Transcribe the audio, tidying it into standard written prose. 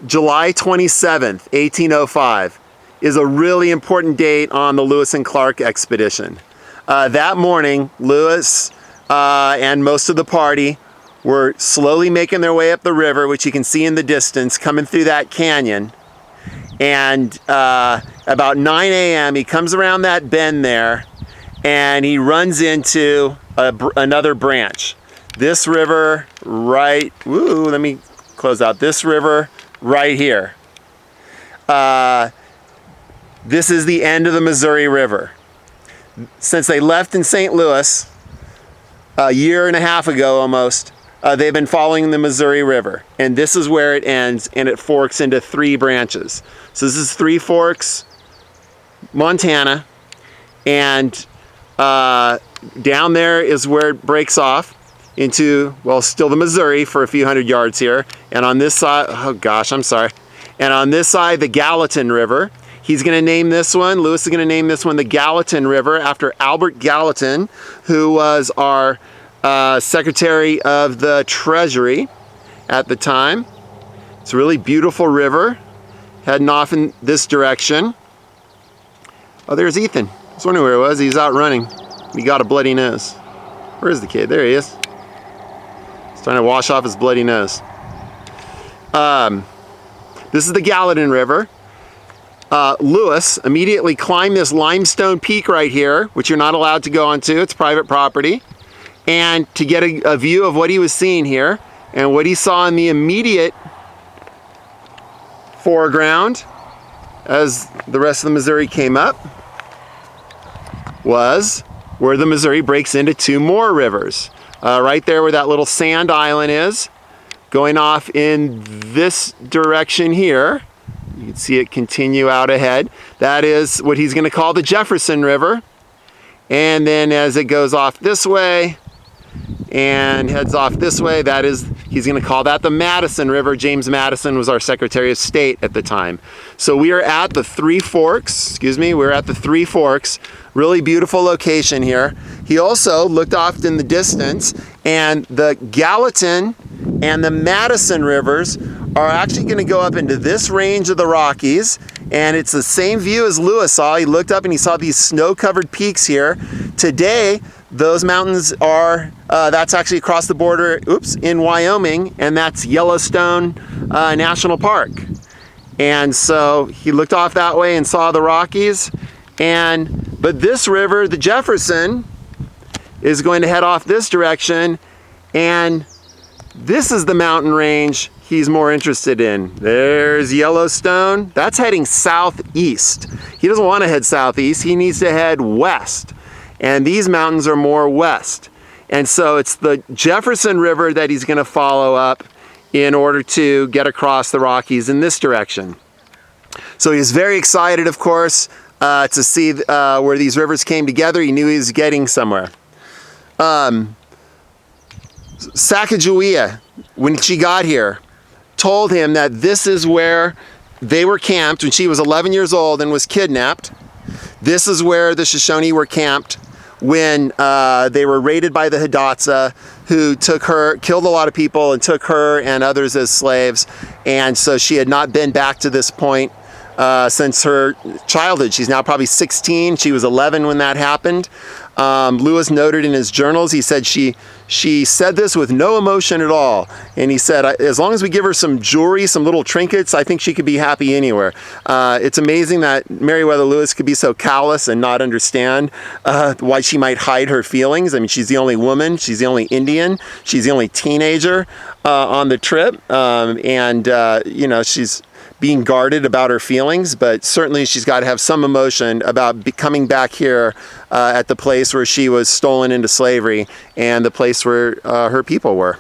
July 27th, 1805 is a really important date on the Lewis and Clark expedition. That morning, Lewis and most of the party were slowly making their way up the river, which you can see in the distance, coming through that canyon. And about 9 a.m., he comes around that bend there, and he runs into another branch. This river right, let me close out. This river right here. This is the end of the Missouri River. Since they left in St. Louis a year and a half ago almost, they've been following the Missouri River, and this is where it ends, and it forks into 3 branches. So this is Three Forks, Montana, and down there is where it breaks off into, well, still the Missouri for a few hundred yards here. And on this side, oh gosh, I'm sorry. And on this side, the Gallatin River. He's going to name this one, Lewis is going to name this one the Gallatin River after Albert Gallatin, who was our Secretary of the Treasury at the time. It's a really beautiful river, heading off in this direction. Oh, there's Ethan. I was wondering where he was. He's out running. He got a bloody nose. Where is the kid? There he is. He's trying to wash off his bloody nose. This is the Gallatin River. Lewis immediately climbed this limestone peak right here, which you're not allowed to go onto. It's private property. And to get a view of what he was seeing here, and what he saw in the immediate foreground as the rest of the Missouri came up was where the Missouri breaks into 2 more rivers. Right there where that little sand island is, going off in this direction here. You can see it continue out ahead. That is what he's going to call the Jefferson River. And then as it goes off this way and heads off this way, he's going to call that the Madison River. James Madison was our Secretary of State at the time. So we are at the Three Forks, we're at the Three Forks. Really beautiful location here. He also looked off in the distance, and the Gallatin and the Madison rivers are actually going to go up into this range of the Rockies, and it's the same view as Lewis saw. He looked up and he saw these snow-covered peaks here. Today, those mountains are, that's actually across the border, in Wyoming, and that's Yellowstone National Park. And so he looked off that way and saw the Rockies, but this river, the Jefferson, is going to head off this direction, and this is the mountain range he's more interested in. There's Yellowstone. That's heading southeast. He doesn't want to head southeast. He needs to head west. And these mountains are more west. And so it's the Jefferson River that he's going to follow up in order to get across the Rockies in this direction. So he's very excited, of course, to see where these rivers came together. He knew he was getting somewhere. Sacagawea, when she got here, told him that this is where they were camped when she was 11 years old and was kidnapped. This is where the Shoshone were camped when they were raided by the Hidatsa, who took her, killed a lot of people, and took her and others as slaves. And so she had not been back to this point since her childhood. She's now probably 16. She was 11 when that happened. Lewis noted in his journals, he said she said this with no emotion at all. And he said, as long as we give her some jewelry, some little trinkets, I think she could be happy anywhere. It's amazing that Meriwether Lewis could be so callous and not understand why she might hide her feelings. I mean, she's the only woman, she's the only Indian, she's the only teenager on the trip. You know, she's being guarded about her feelings, but certainly she's got to have some emotion about coming back here at the place where she was stolen into slavery and the place where her people were.